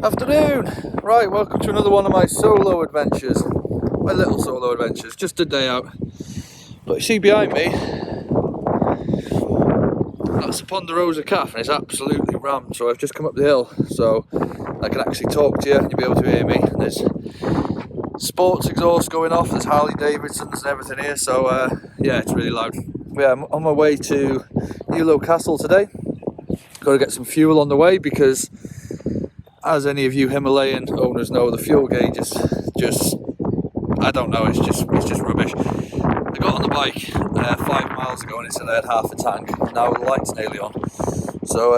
Afternoon! Right, welcome to another one of my solo adventures. My little solo adventures, just a day out. But you see behind me, that's the Ponderosa Calf and it's absolutely rammed. So I've just come up the hill so I can actually talk to you and you'll be able to hear me. There's sports exhaust going off, there's Harley Davidsons and everything here, so yeah, it's really loud. Yeah, I'm on my way to Ewloe Castle today. Got to get some fuel on the way because, as any of you Himalayan owners know, the fuel gauge is just, I don't know, it's just rubbish. I got on the bike 5 miles ago and it said I had half a tank. Now the light's nearly on. So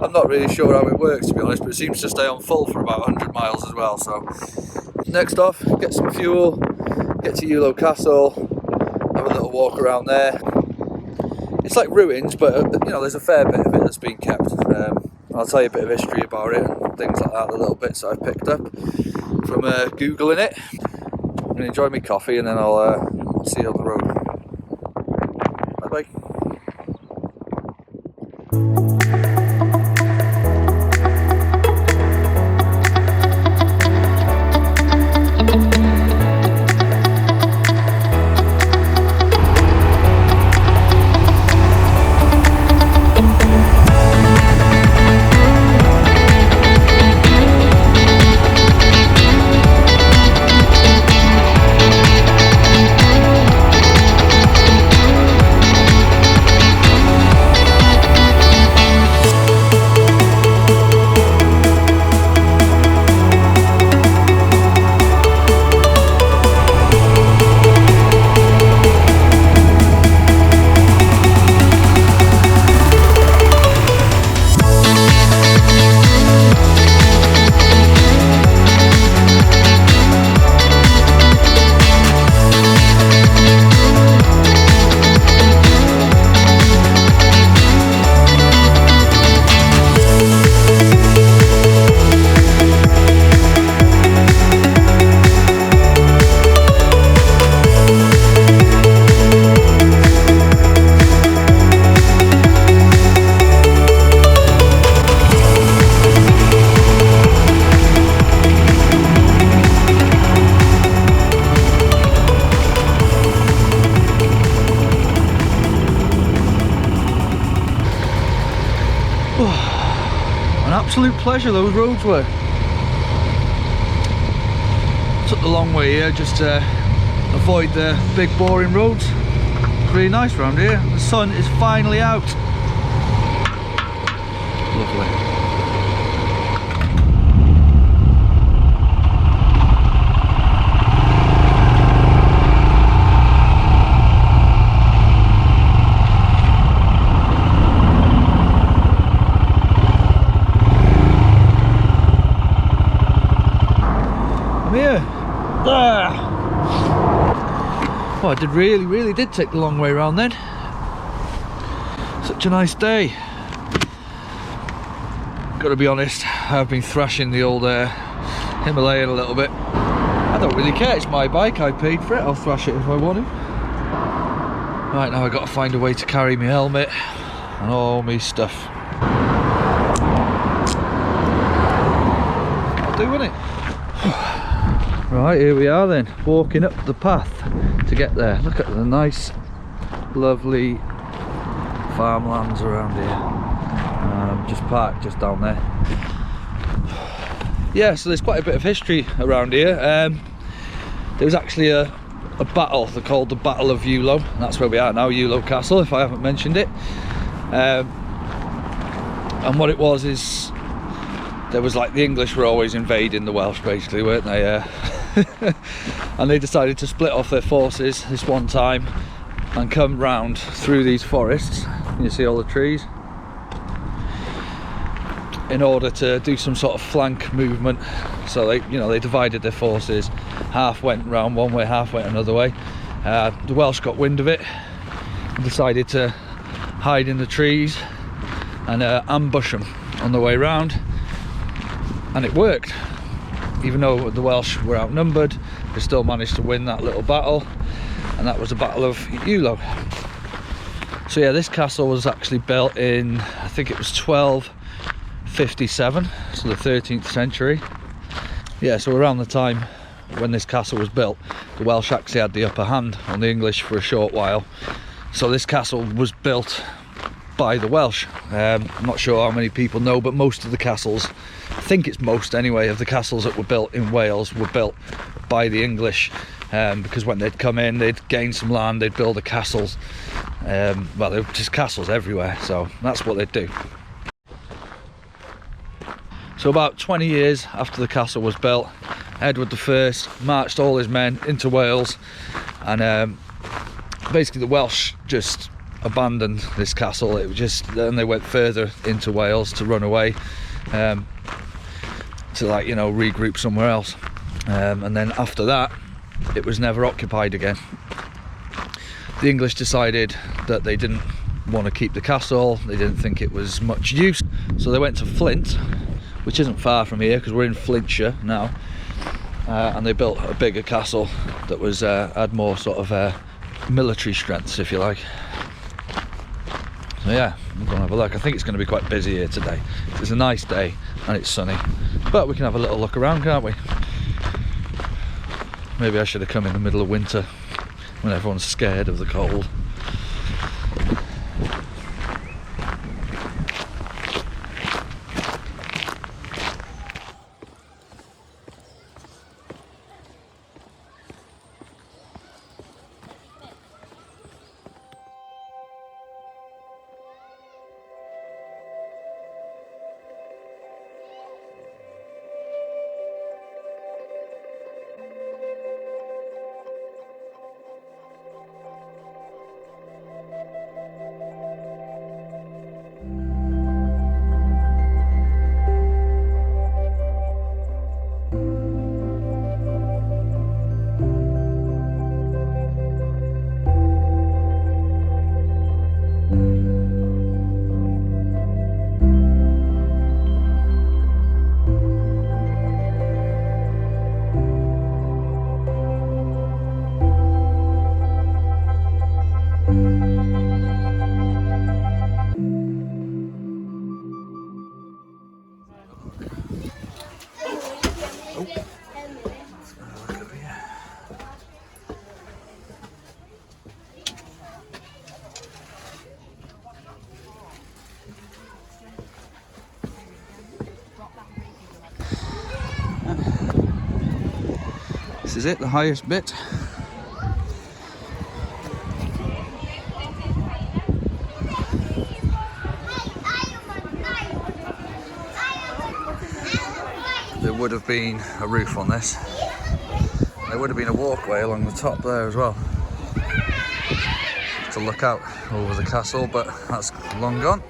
I'm not really sure how it works, to be honest, but it seems to stay on full for about 100 miles as well. So next off, get some fuel, get to Ewloe Castle, have a little walk around there. It's like ruins, but you know, there's a fair bit of it that's been kept. I'll tell you a bit of history about it and things like that, the little bits that I've picked up from Googling it. I'm going to enjoy my coffee and then I'll see you on the road. Bye bye. An absolute pleasure those roads were. Took the long way here just to avoid the big boring roads. It's really nice around here. The sun is finally out. Lovely. Here. Oh, I really did take the long way around then. Such a nice day. Gotta be honest, I've been thrashing the old Himalayan a little bit. I don't really care, it's my bike, I paid for it, I'll thrash it if I want to. Right, now I've got to find a way to carry my helmet and all my stuff. I'll do, won't it? Right, here we are then, walking up the path to get there. Look at the nice, lovely farmlands around here. Just parked just down there. Yeah, so there's quite a bit of history around here. There was actually a battle, they're called the Battle of Ewloe. And that's where we are now, Ewloe Castle, if I haven't mentioned it. And what it was is, there was like, the English were always invading the Welsh basically, weren't they? And they decided to split off their forces this one time and come round through these forests. You see all the trees, in order to do some sort of flank movement. So they divided their forces. Half went round one way, half went another way. The Welsh got wind of it and decided to hide in the trees and ambush them on the way round. And it worked. Even though the Welsh were outnumbered, they still managed to win that little battle, and that was the Battle of Ewloe. So yeah, this castle was actually built in, I think it was 12 1557, so the 13th century. Yeah, so around the time when this castle was built, the Welsh actually had the upper hand on the English for a short while. So this castle was built by the Welsh. I'm not sure how many people know, but most of the castles, I think it's most anyway, of the castles that were built in Wales were built by the English, because when they'd come in, they'd gain some land, they'd build the castles. Well, there were just castles everywhere, so that's what they'd do. So about 20 years after the castle was built, Edward I marched all his men into Wales, and basically the Welsh just abandoned this castle. It was just, then they went further into Wales to run away, to, like, you know, regroup somewhere else, and then after that it was never occupied again. The English decided that they didn't want to keep the castle, they didn't think it was much use, so they went to Flint, which isn't far from here because we're in Flintshire now, and they built a bigger castle that was had more sort of military strengths, if you like. So yeah, I'm going to have a look. I think it's going to be quite busy here today. It's a nice day and it's sunny, but we can have a little look around, can't we? Maybe I should have come in the middle of winter when everyone's scared of the cold. This is it, the highest bit. There would have been a roof on this. There would have been a walkway along the top there as well, to look out over the castle, but that's long gone.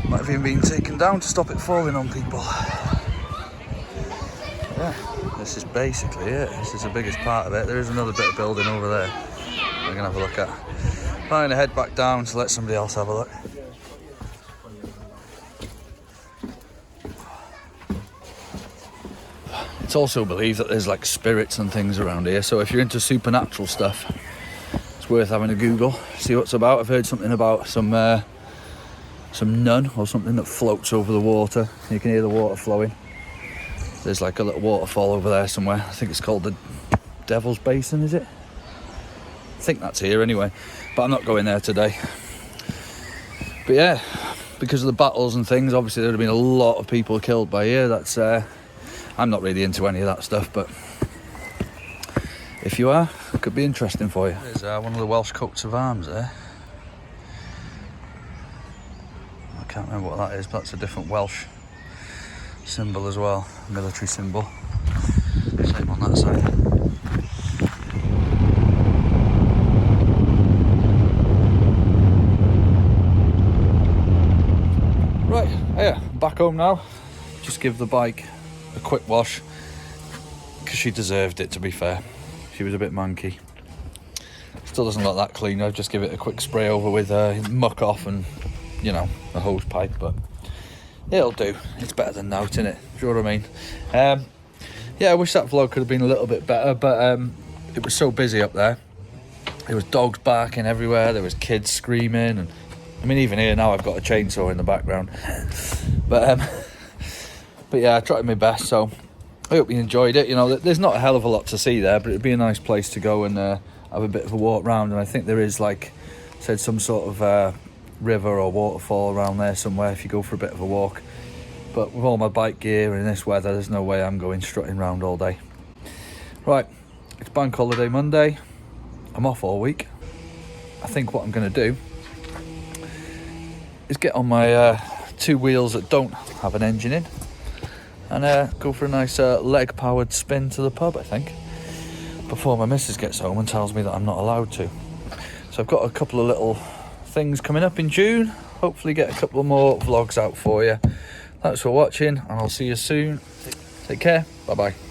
Might have even been taken down to stop it falling on people. Yeah, this is basically it. This is the biggest part of it. There is another bit of building over there we're going to have a look at. I'm going to head back down to let somebody else have a look. It's also believed that there's like spirits and things around here, so if you're into supernatural stuff, it's worth having a Google, see what's about. I've heard something about some nun or something that floats over the water. You can hear the water flowing. There's like a little waterfall over there somewhere. I think it's called the Devil's Basin, is it? I think that's here anyway, but I'm not going there today. But yeah, because of the battles and things, obviously there would have been a lot of people killed by here. That's I'm not really into any of that stuff, but if you are, it could be interesting for you. There's one of the Welsh coats of arms there. I can't remember what that is, but that's a different Welsh symbol as well, military symbol. Same on that side. Right, yeah, back home now. Just give the bike a quick wash, because she deserved it, to be fair. She was a bit manky. Still doesn't look that clean. I'll just give it a quick spray over with muck off and, you know, a hose pipe, but it'll do. It's better than nout, innit? Do you know what I mean? Yeah, I wish that vlog could have been a little bit better, but it was so busy up there. There was dogs barking everywhere, there was kids screaming, and I mean, even here now I've got a chainsaw in the background. But yeah, I tried my best, so I hope you enjoyed it. You know, there's not a hell of a lot to see there, but it'd be a nice place to go and have a bit of a walk round. And I think there is, like I said, some sort of river or waterfall around there somewhere if you go for a bit of a walk. But with all my bike gear and this weather, there's no way I'm going strutting around all day. Right, it's Bank Holiday Monday. I'm off all week. I think what I'm going to do is get on my 2 wheels that don't have an engine in and go for a nice leg-powered spin to the pub, I think, before my missus gets home and tells me that I'm not allowed to. So I've got a couple of little things coming up in June. Hopefully get a couple more vlogs out for you. Thanks for watching, and I'll see you soon. Take care. Bye-bye.